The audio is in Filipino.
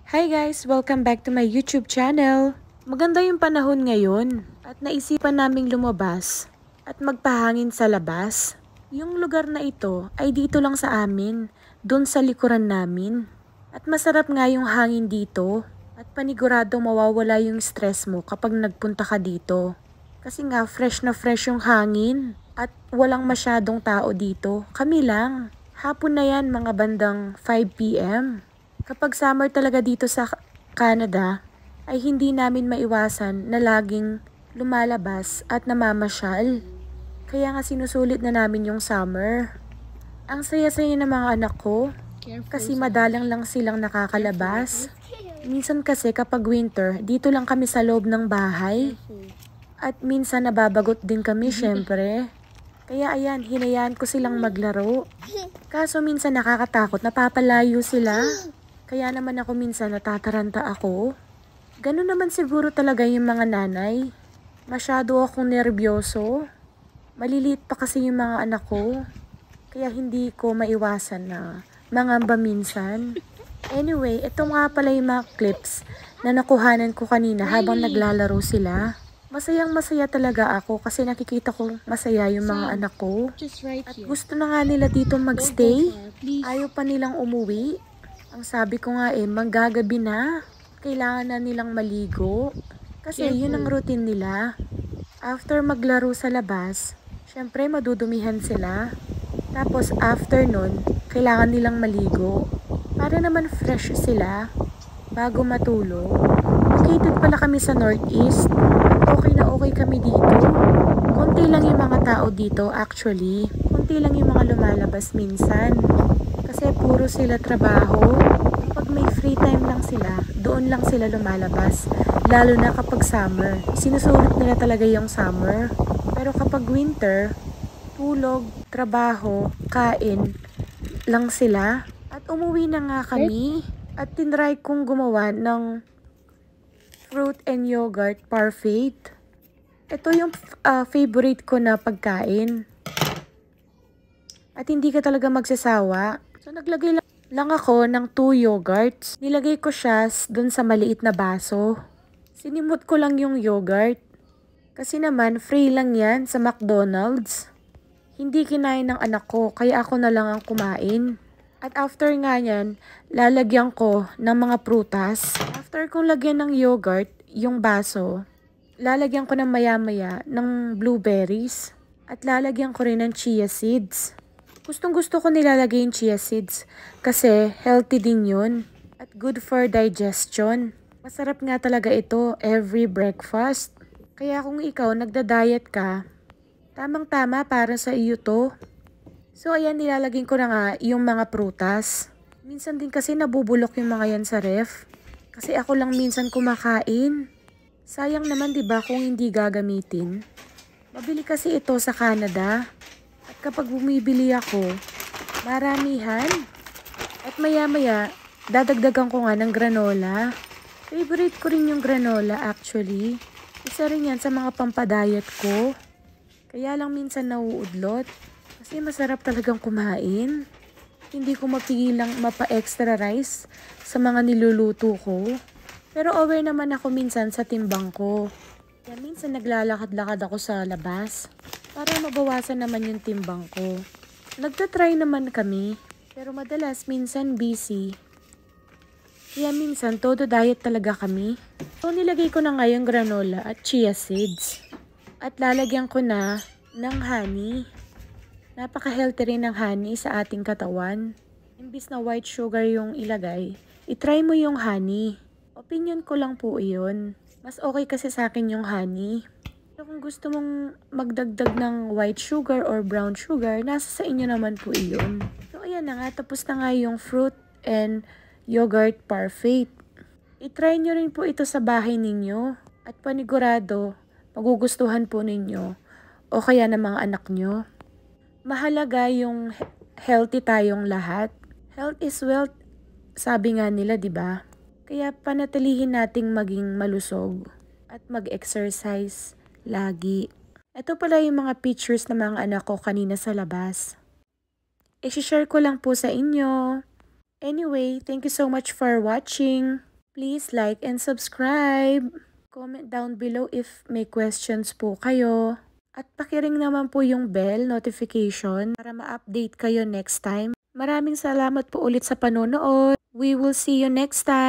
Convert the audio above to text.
Hi guys! Welcome back to my YouTube channel. Maganda yung panahon ngayon at naisipan naming lumabas at magpahangin sa labas. Yung lugar na ito ay dito lang sa amin, dun sa likuran namin. At masarap nga yung hangin dito at panigurado mawawala yung stress mo kapag nagpunta ka dito. Kasi nga fresh na fresh yung hangin at walang masyadong tao dito. Kami lang. Hapon na yan mga bandang 5 PM. Kapag summer talaga dito sa Canada, ay hindi namin maiwasan na laging lumalabas at namamasyal. Kaya nga sinusulit na namin yung summer. Ang saya-saya ng mga anak ko kasi madalang lang silang nakakalabas. Minsan kasi kapag winter, dito lang kami sa loob ng bahay. At minsan nababagot din kami syempre. Kaya ayan, hinayaan ko silang maglaro. Kaso minsan nakakatakot, napapalayo sila. Kaya naman ako minsan natataranta ako. Ganun naman siguro talaga yung mga nanay. Masyado akong nerbyoso. Maliliit pa kasi yung mga anak ko. Kaya hindi ko maiwasan na mangamba minsan. Anyway, ito nga pala yung mga clips na nakuhanan ko kanina habang naglalaro sila. Masayang masaya talaga ako kasi nakikita ko masaya yung mga anak ko. At gusto na nga nila dito magstay. Ayaw pa nilang umuwi. Ang sabi ko nga manggagabi na. Kailangan na nilang maligo. Kasi yun ang routine nila. After maglaro sa labas, syempre madudumihan sila. Tapos after nun, kailangan nilang maligo. Para naman fresh sila bago matulog. Located pala kami sa Northeast. Okay na okay kami dito. Konti lang yung mga tao dito actually. Konti lang yung mga lumalabas minsan. Kasi puro sila trabaho. Kapag may free time lang sila, doon lang sila lumalabas. Lalo na kapag summer. Sinusulit nila talaga yung summer. Pero kapag winter, tulog, trabaho, kain lang sila. At umuwi na nga kami. At tinry kong gumawa ng fruit and yogurt parfait. Ito yung favorite ko na pagkain. At hindi ka talaga magsasawa. So naglagay lang ako ng 2 yogurts. Nilagay ko siya dun sa maliit na baso. Sinimot ko lang yung yogurt. Kasi naman free lang yan sa McDonald's. Hindi kinain ng anak ko kaya ako na lang ang kumain. At after nga yan, lalagyan ko ng mga prutas. After kong lagyan ng yogurt, yung baso, lalagyan ko ng maya-maya ng blueberries. At lalagyan ko rin ng chia seeds. Gustong gusto ko nilalagay yung chia seeds kasi healthy din yun. At good for digestion. Masarap nga talaga ito every breakfast. Kaya kung ikaw nagda-diet ka, tamang-tama para sa iyo to. So ayan, nilalagay ko na nga yung mga prutas. Minsan din kasi nabubulok yung mga yan sa ref. Kasi ako lang minsan kumakain. Sayang naman 'di ba kung hindi gagamitin. Mabili kasi ito sa Canada. At kapag bumibili ako, maramihan. At maya-maya, dadagdagan ko nga ng granola. Favorite ko rin yung granola actually. Isa rin yan sa mga pampadayat ko. Kaya lang minsan nauudlot. Kasi masarap talagang kumain. Hindi ko mapigilang mapa-extra rice sa mga niluluto ko. Pero aware naman ako minsan sa timbang ko. Kaya minsan naglalakad-lakad ako sa labas para mabawasan naman yung timbang ko. Nagtatry naman kami. Pero madalas minsan busy. Kaya minsan todo diet talaga kami. So nilagay ko na nga yung granola at chia seeds. At lalagyan ko na ng honey. Napaka-healthy rin ng honey sa ating katawan. Imbis na white sugar yung ilagay, itry mo yung honey. Opinion ko lang po iyon. Mas okay kasi sa akin yung honey. Pero kung gusto mong magdagdag ng white sugar or brown sugar, nasa sa inyo naman po iyon. So ayan na nga, tapos na nga yung fruit and yogurt parfait. Itry nyo rin po ito sa bahay ninyo. At panigurado, magugustuhan po ninyo. O kaya ng mga anak nyo. Mahalaga yung healthy tayong lahat. Health is wealth, sabi nga nila, 'di ba? Kaya panatilihin nating maging malusog at mag-exercise lagi. Ito pala yung mga pictures ng mga anak ko kanina sa labas. I-share ko lang po sa inyo. Anyway, thank you so much for watching. Please like and subscribe. Comment down below if may questions po kayo. At pakiring naman po yung bell notification para ma-update kayo next time. Maraming salamat po ulit sa panonood. We will see you next time.